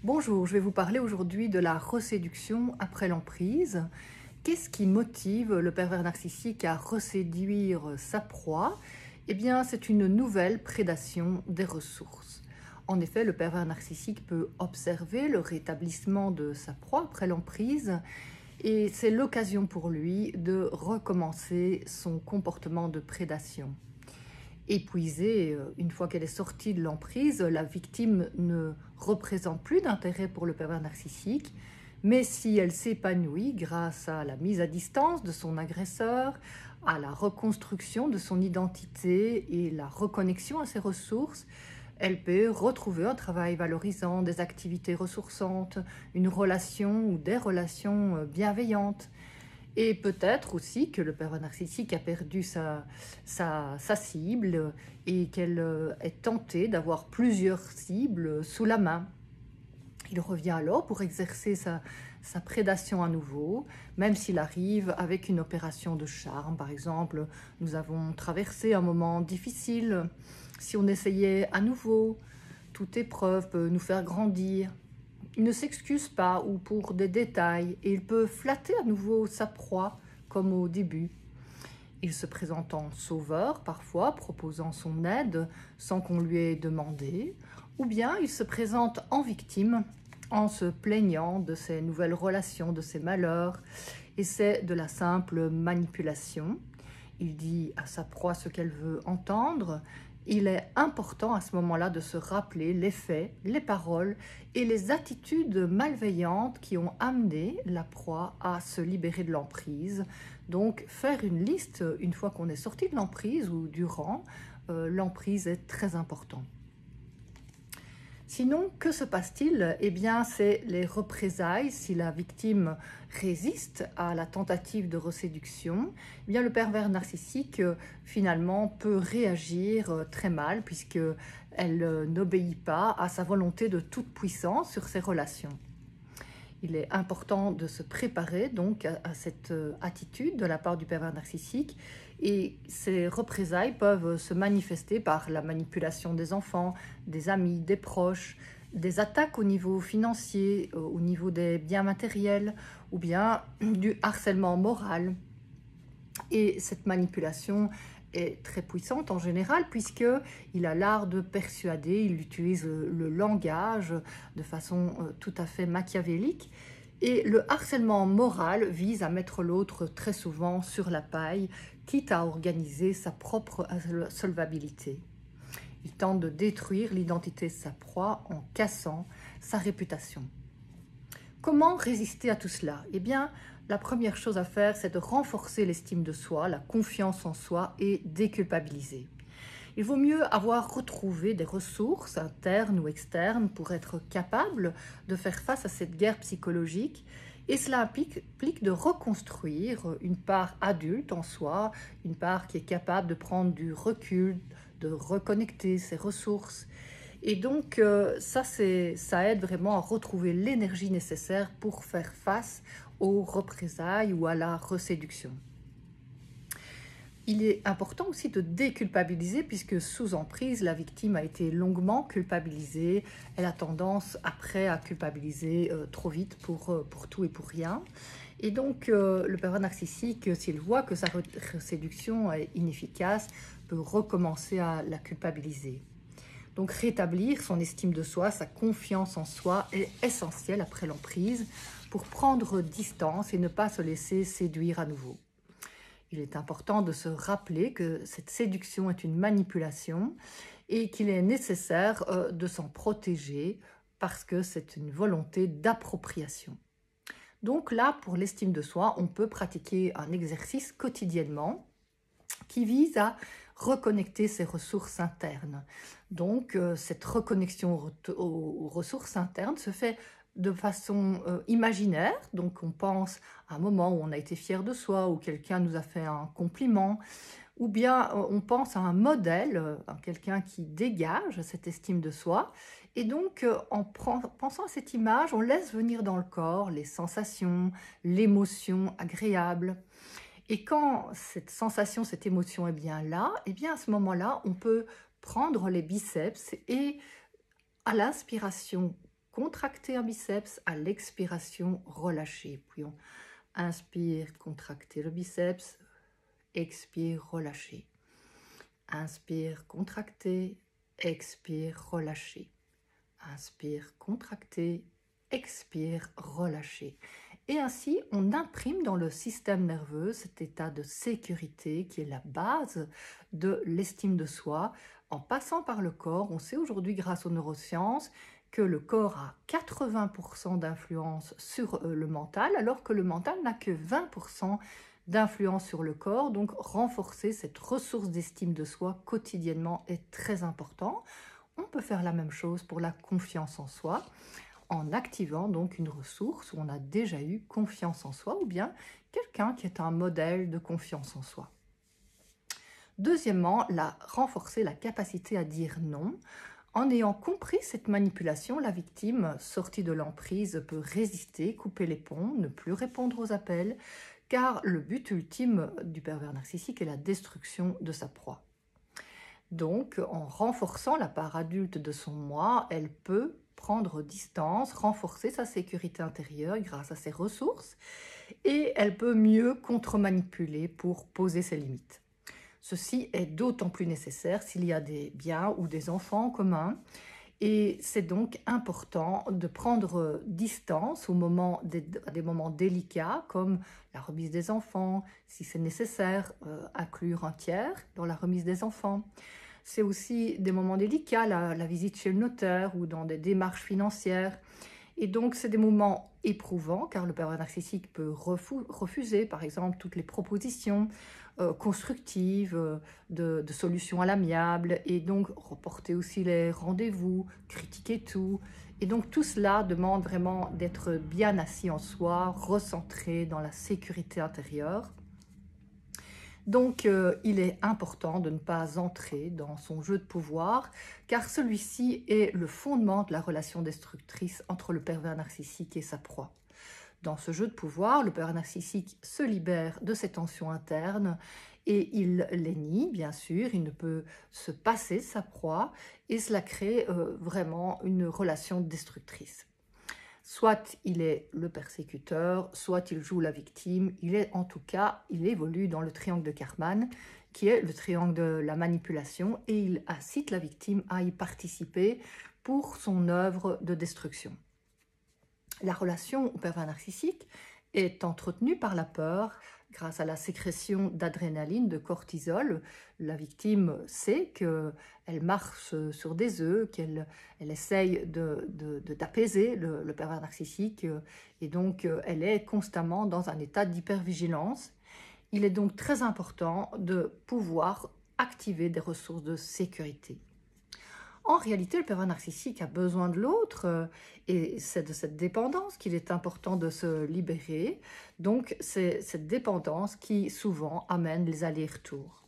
Bonjour, je vais vous parler aujourd'hui de la reséduction après l'emprise. Qu'est-ce qui motive le pervers narcissique à reséduire sa proie? Eh bien, c'est une nouvelle prédation des ressources. En effet, le pervers narcissique peut observer le rétablissement de sa proie après l'emprise et c'est l'occasion pour lui de recommencer son comportement de prédation. Épuisée, une fois qu'elle est sortie de l'emprise, la victime ne représente plus d'intérêt pour le pervers narcissique, mais si elle s'épanouit grâce à la mise à distance de son agresseur, à la reconstruction de son identité et la reconnexion à ses ressources, elle peut retrouver un travail valorisant, des activités ressourçantes, une relation ou des relations bienveillantes. Et peut-être aussi que le pervers narcissique a perdu sa cible et qu'elle est tentée d'avoir plusieurs cibles sous la main. Il revient alors pour exercer sa prédation à nouveau, même s'il arrive avec une opération de charme. Par exemple, nous avons traversé un moment difficile. Si on essayait à nouveau, toute épreuve peut nous faire grandir. Il ne s'excuse pas ou pour des détails et il peut flatter à nouveau sa proie comme au début. Il se présente en sauveur parfois, proposant son aide sans qu'on lui ait demandé, ou bien il se présente en victime en se plaignant de ses nouvelles relations, de ses malheurs, et c'est de la simple manipulation. Il dit à sa proie ce qu'elle veut entendre. Il est important à ce moment-là de se rappeler les faits, les paroles et les attitudes malveillantes qui ont amené la proie à se libérer de l'emprise. Donc faire une liste une fois qu'on est sorti de l'emprise ou durant l'emprise est très important. Sinon, que se passe-t-il? Eh bien, c'est les représailles. Si la victime résiste à la tentative de reséduction, eh bien, le pervers narcissique, finalement, peut réagir très mal puisqu'elle n'obéit pas à sa volonté de toute puissance sur ses relations. Il est important de se préparer donc à cette attitude de la part du pervers narcissique et ces représailles peuvent se manifester par la manipulation des enfants, des amis, des proches, des attaques au niveau financier, au niveau des biens matériels ou bien du harcèlement moral. Et cette manipulation est très puissante en général puisqu'il a l'art de persuader, il utilise le langage de façon tout à fait machiavélique. Et le harcèlement moral vise à mettre l'autre très souvent sur la paille, quitte à organiser sa propre solvabilité. Il tente de détruire l'identité de sa proie en cassant sa réputation. Comment résister à tout cela? Eh bien, la première chose à faire, c'est de renforcer l'estime de soi, la confiance en soi et déculpabiliser. Il vaut mieux avoir retrouvé des ressources internes ou externes pour être capable de faire face à cette guerre psychologique et cela implique de reconstruire une part adulte en soi, une part qui est capable de prendre du recul, de reconnecter ses ressources. Et donc, ça aide vraiment à retrouver l'énergie nécessaire pour faire face aux représailles ou à la reséduction. Il est important aussi de déculpabiliser puisque sous emprise, la victime a été longuement culpabilisée. Elle a tendance après à culpabiliser trop vite pour tout et pour rien. Et donc, le pervers narcissique, s'il voit que sa reséduction est inefficace, peut recommencer à la culpabiliser. Donc rétablir son estime de soi, sa confiance en soi est essentiel après l'emprise pour prendre distance et ne pas se laisser séduire à nouveau. Il est important de se rappeler que cette séduction est une manipulation et qu'il est nécessaire de s'en protéger parce que c'est une volonté d'appropriation. Donc là, pour l'estime de soi, on peut pratiquer un exercice quotidiennement qui vise à reconnecter ses ressources internes. Donc, cette reconnexion aux ressources internes se fait de façon imaginaire. Donc, on pense à un moment où on a été fier de soi, où quelqu'un nous a fait un compliment, ou bien on pense à un modèle, à quelqu'un qui dégage cette estime de soi. Et donc, en pensant à cette image, on laisse venir dans le corps les sensations, l'émotion agréable. Et quand cette sensation, cette émotion est bien là, et bien à ce moment-là, on peut prendre les biceps et à l'inspiration, contracter un biceps, à l'expiration, relâcher. Puis on inspire, contracter le biceps, expire, relâcher. Inspire, contracter, expire, relâcher. Inspire, contracter, expire, relâcher. Et ainsi, on imprime dans le système nerveux cet état de sécurité qui est la base de l'estime de soi. En passant par le corps, on sait aujourd'hui grâce aux neurosciences que le corps a 80% d'influence sur le mental, alors que le mental n'a que 20% d'influence sur le corps. Donc renforcer cette ressource d'estime de soi quotidiennement est très important. On peut faire la même chose pour la confiance en soi, en activant donc une ressource où on a déjà eu confiance en soi ou bien quelqu'un qui est un modèle de confiance en soi. Deuxièmement, renforcer la capacité à dire non. En ayant compris cette manipulation, la victime sortie de l'emprise peut résister, couper les ponts, ne plus répondre aux appels, car le but ultime du pervers narcissique est la destruction de sa proie. Donc, en renforçant la part adulte de son moi, elle peut prendre distance, renforcer sa sécurité intérieure grâce à ses ressources et elle peut mieux contre-manipuler pour poser ses limites. Ceci est d'autant plus nécessaire s'il y a des biens ou des enfants en commun et c'est donc important de prendre distance à des moments délicats comme la remise des enfants, si c'est nécessaire, inclure un tiers dans la remise des enfants. C'est aussi des moments délicats, la visite chez le notaire ou dans des démarches financières. Et donc, c'est des moments éprouvants car le pervers narcissique peut refuser, par exemple, toutes les propositions constructives de solutions à l'amiable et donc reporter aussi les rendez-vous, critiquer tout. Et donc, tout cela demande vraiment d'être bien assis en soi, recentré dans la sécurité intérieure. Donc, il est important de ne pas entrer dans son jeu de pouvoir, car celui-ci est le fondement de la relation destructrice entre le pervers narcissique et sa proie. Dans ce jeu de pouvoir, le pervers narcissique se libère de ses tensions internes et il les nie, bien sûr, il ne peut se passer de sa proie et cela crée vraiment une relation destructrice. Soit il est le persécuteur, soit il joue la victime, il évolue dans le triangle de Karpman, qui est le triangle de la manipulation, et il incite la victime à y participer pour son œuvre de destruction. La relation au pervers narcissique est entretenue par la peur, grâce à la sécrétion d'adrénaline, de cortisol. La victime sait qu'elle marche sur des œufs, qu'elle essaye d'apaiser le pervers narcissique et donc elle est constamment dans un état d'hypervigilance. Il est donc très important de pouvoir activer des ressources de sécurité. En réalité, le pervers narcissique a besoin de l'autre et c'est de cette dépendance qu'il est important de se libérer. Donc, c'est cette dépendance qui souvent amène les allers-retours.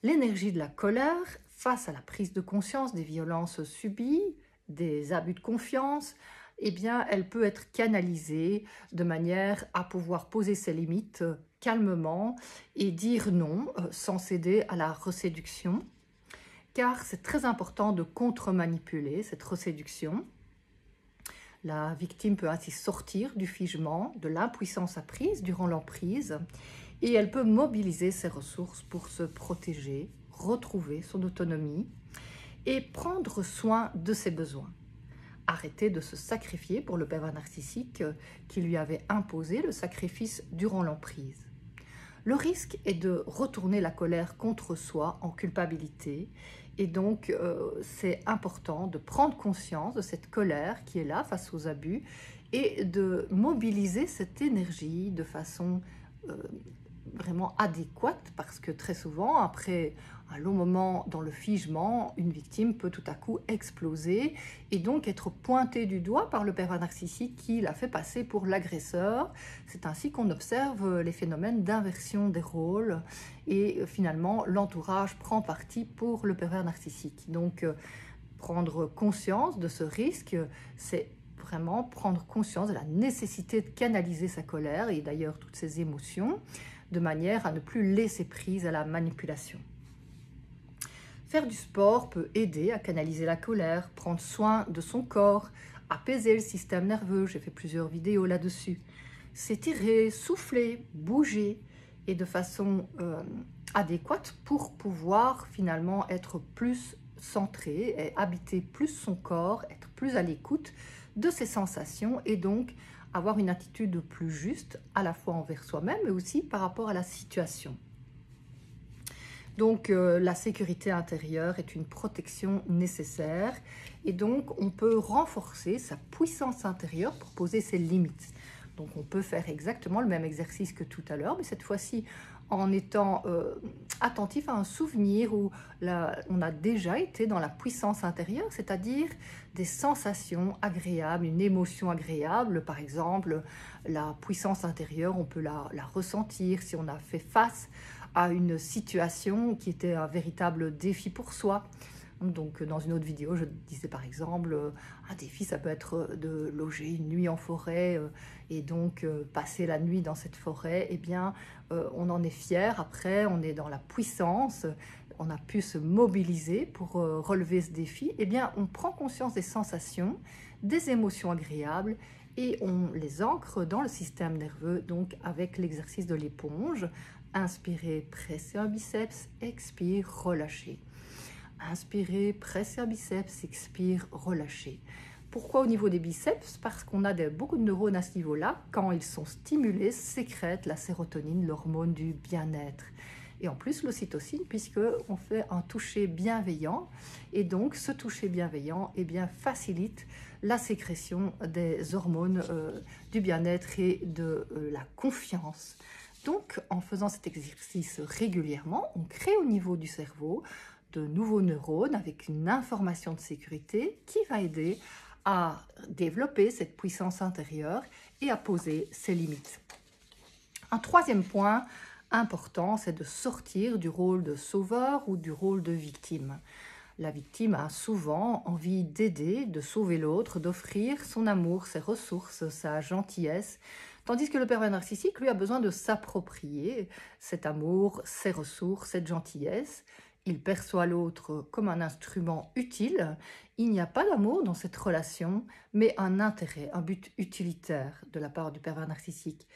L'énergie de la colère face à la prise de conscience des violences subies, des abus de confiance, eh bien, elle peut être canalisée de manière à pouvoir poser ses limites calmement et dire non sans céder à la reséduction. Car c'est très important de contre-manipuler cette reséduction. La victime peut ainsi sortir du figement, de l'impuissance apprise durant l'emprise, et elle peut mobiliser ses ressources pour se protéger, retrouver son autonomie et prendre soin de ses besoins. Arrêter de se sacrifier pour le pervers narcissique qui lui avait imposé le sacrifice durant l'emprise. Le risque est de retourner la colère contre soi en culpabilité et donc c'est important de prendre conscience de cette colère qui est là face aux abus et de mobiliser cette énergie de façon vraiment adéquate parce que très souvent, après un long moment dans le figement, une victime peut tout à coup exploser et donc être pointée du doigt par le pervers narcissique qui la fait passer pour l'agresseur. C'est ainsi qu'on observe les phénomènes d'inversion des rôles et finalement l'entourage prend parti pour le pervers narcissique. Donc prendre conscience de ce risque, c'est vraiment prendre conscience de la nécessité de canaliser sa colère et d'ailleurs toutes ses émotions de manière à ne plus laisser prise à la manipulation. Faire du sport peut aider à canaliser la colère, prendre soin de son corps, apaiser le système nerveux. J'ai fait plusieurs vidéos là-dessus. S'étirer, souffler, bouger et de façon adéquate pour pouvoir finalement être plus centré et habiter plus son corps, être plus à l'écoute de ses sensations et donc avoir une attitude plus juste à la fois envers soi-même mais aussi par rapport à la situation. Donc la sécurité intérieure est une protection nécessaire et donc on peut renforcer sa puissance intérieure pour poser ses limites. Donc on peut faire exactement le même exercice que tout à l'heure, mais cette fois-ci en étant attentif à un souvenir où on a déjà été dans la puissance intérieure, c'est-à-dire des sensations agréables, une émotion agréable. Par exemple, la puissance intérieure, on peut la ressentir si on a fait face à une situation qui était un véritable défi pour soi. Donc dans une autre vidéo, je disais par exemple, un défi, ça peut être de loger une nuit en forêt et donc passer la nuit dans cette forêt. Eh bien, on en est fier. Après, on est dans la puissance, on a pu se mobiliser pour relever ce défi. Eh bien, on prend conscience des sensations, des émotions agréables et on les ancre dans le système nerveux, donc avec l'exercice de l'éponge. Inspirez, pressez un biceps, expire, relâchez. Inspirez, pressez un biceps, expire, relâchez. Pourquoi au niveau des biceps? Parce qu'on a beaucoup de neurones à ce niveau-là. Quand ils sont stimulés, sécrètent la sérotonine, l'hormone du bien-être. Et en plus l'ocytocine, puisqu'on fait un toucher bienveillant. Et donc ce toucher bienveillant eh bien, facilite la sécrétion des hormones du bien-être et de la confiance. Donc, en faisant cet exercice régulièrement, on crée au niveau du cerveau de nouveaux neurones avec une information de sécurité qui va aider à développer cette puissance intérieure et à poser ses limites. Un troisième point important, c'est de sortir du rôle de sauveur ou du rôle de victime. La victime a souvent envie d'aider, de sauver l'autre, d'offrir son amour, ses ressources, sa gentillesse, tandis que le pervers narcissique, lui, a besoin de s'approprier cet amour, ses ressources, cette gentillesse. Il perçoit l'autre comme un instrument utile. Il n'y a pas d'amour dans cette relation, mais un intérêt, un but utilitaire de la part du pervers narcissique.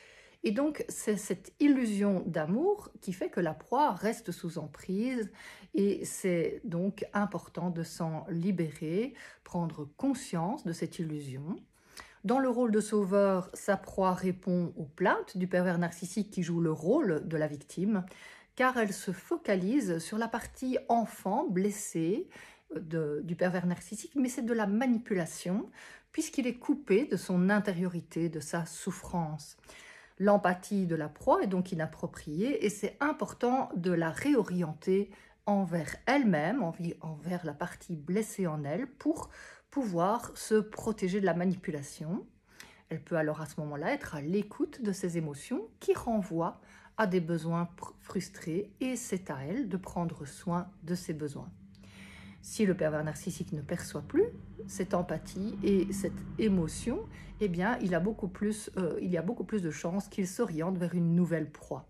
Et donc, c'est cette illusion d'amour qui fait que la proie reste sous emprise et c'est donc important de s'en libérer, prendre conscience de cette illusion. Dans le rôle de sauveur, sa proie répond aux plaintes du pervers narcissique qui joue le rôle de la victime, car elle se focalise sur la partie enfant blessée du pervers narcissique, mais c'est de la manipulation, puisqu'il est coupé de son intériorité, de sa souffrance. L'empathie de la proie est donc inappropriée et c'est important de la réorienter envers elle-même, envers la partie blessée en elle, pour pouvoir se protéger de la manipulation. Elle peut alors à ce moment-là être à l'écoute de ses émotions qui renvoient à des besoins frustrés et c'est à elle de prendre soin de ses besoins. Si le pervers narcissique ne perçoit plus cette empathie et cette émotion, eh bien, il y a beaucoup plus de chances qu'il s'oriente vers une nouvelle proie.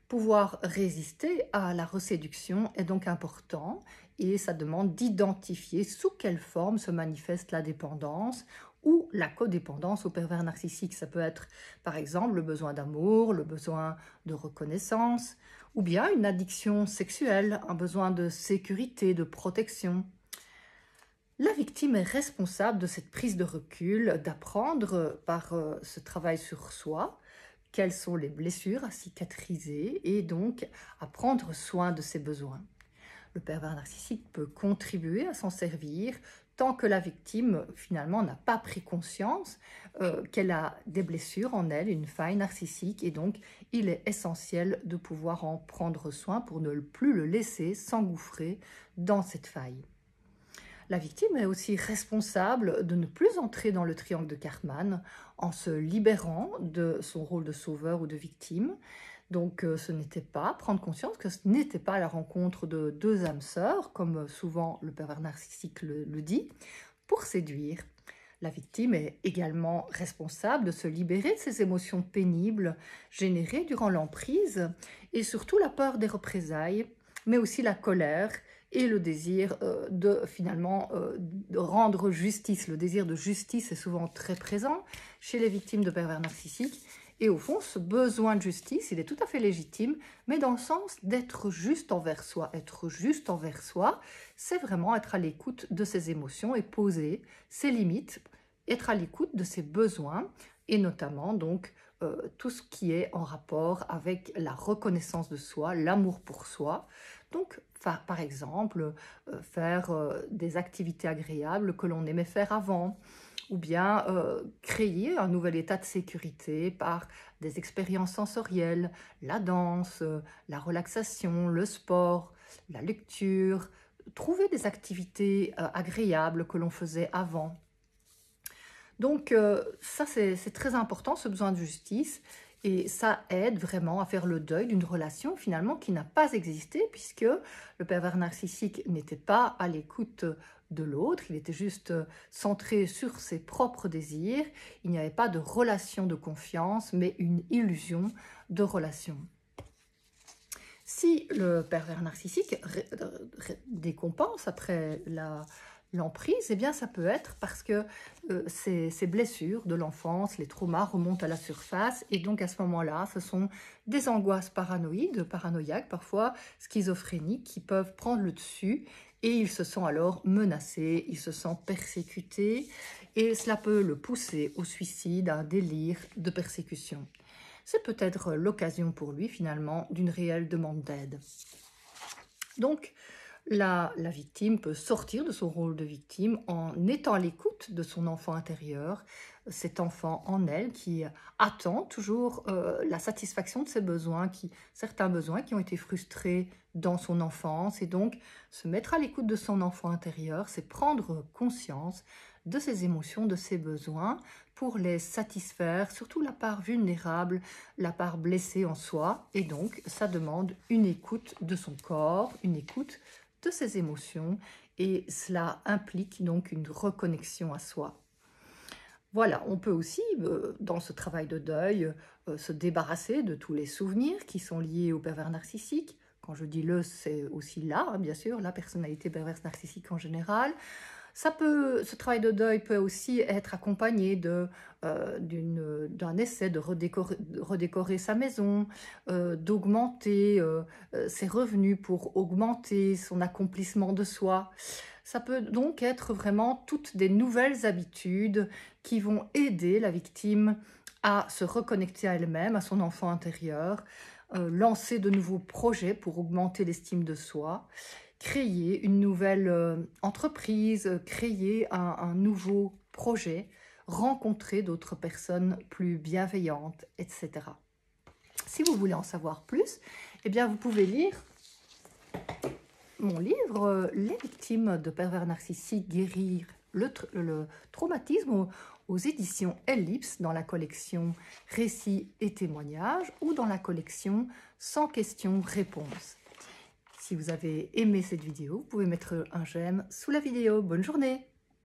Pouvoir résister à la reséduction est donc important et ça demande d'identifier sous quelle forme se manifeste la dépendance ou la codépendance au pervers narcissique. Ça peut être par exemple le besoin d'amour, le besoin de reconnaissance ou bien une addiction sexuelle, un besoin de sécurité, de protection. La victime est responsable de cette prise de recul, d'apprendre par ce travail sur soi, quelles sont les blessures à cicatriser et donc à prendre soin de ses besoins. Le pervers narcissique peut contribuer à s'en servir tant que la victime finalement n'a pas pris conscience qu'elle a des blessures en elle, une faille narcissique et donc il est essentiel de pouvoir en prendre soin pour ne plus le laisser s'engouffrer dans cette faille. La victime est aussi responsable de ne plus entrer dans le triangle de Karpman en se libérant de son rôle de sauveur ou de victime. Donc ce n'était pas, prendre conscience que ce n'était pas la rencontre de deux âmes sœurs, comme souvent le pervers narcissique le dit, pour séduire. La victime est également responsable de se libérer de ces émotions pénibles générées durant l'emprise et surtout la peur des représailles mais aussi la colère et le désir de rendre justice. Le désir de justice est souvent très présent chez les victimes de pervers narcissiques. Et au fond, ce besoin de justice, il est tout à fait légitime, mais dans le sens d'être juste envers soi. Être juste envers soi, c'est vraiment être à l'écoute de ses émotions et poser ses limites, être à l'écoute de ses besoins, et notamment donc tout ce qui est en rapport avec la reconnaissance de soi, l'amour pour soi. Donc, par exemple, faire des activités agréables que l'on aimait faire avant, ou bien créer un nouvel état de sécurité par des expériences sensorielles, la danse, la relaxation, le sport, la lecture, trouver des activités agréables que l'on faisait avant. Donc ça, c'est très important, ce besoin de justice, et ça aide vraiment à faire le deuil d'une relation finalement qui n'a pas existé, puisque le pervers narcissique n'était pas à l'écoute de l'autre, il était juste centré sur ses propres désirs, il n'y avait pas de relation de confiance, mais une illusion de relation. Si le pervers narcissique décompense après l'emprise, eh bien ça peut être parce que ces blessures de l'enfance, les traumas remontent à la surface, et donc à ce moment-là, ce sont des angoisses paranoïaques, parfois schizophréniques, qui peuvent prendre le dessus, et il se sent alors menacé, il se sent persécuté, et cela peut le pousser au suicide, à un délire de persécution. C'est peut-être l'occasion pour lui finalement d'une réelle demande d'aide. Donc, la victime peut sortir de son rôle de victime en étant à l'écoute de son enfant intérieur, cet enfant en elle qui attend toujours la satisfaction de ses besoins, certains besoins qui ont été frustrés dans son enfance. Et donc, se mettre à l'écoute de son enfant intérieur, c'est prendre conscience de ses émotions, de ses besoins, pour les satisfaire, surtout la part vulnérable, la part blessée en soi. Et donc, ça demande une écoute de son corps, une écoute de ses émotions, et cela implique donc une reconnexion à soi. Voilà, on peut aussi, dans ce travail de deuil, se débarrasser de tous les souvenirs qui sont liés au pervers narcissique. Quand je dis le, c'est aussi là, hein, bien sûr, la personnalité perverse narcissique en général. Ce travail de deuil peut aussi être accompagné d'un essai de redécorer sa maison, d'augmenter ses revenus pour augmenter son accomplissement de soi. Ça peut donc être vraiment toutes des nouvelles habitudes qui vont aider la victime à se reconnecter à elle-même, à son enfant intérieur, lancer de nouveaux projets pour augmenter l'estime de soi, créer une nouvelle entreprise, créer un nouveau projet, rencontrer d'autres personnes plus bienveillantes, etc. Si vous voulez en savoir plus, eh bien vous pouvez lire mon livre « Les victimes de pervers narcissiques, guérir le traumatisme » aux éditions Ellipse, dans la collection Récits et témoignages, ou dans la collection Sans questions-réponses. Si vous avez aimé cette vidéo, vous pouvez mettre un j'aime sous la vidéo. Bonne journée!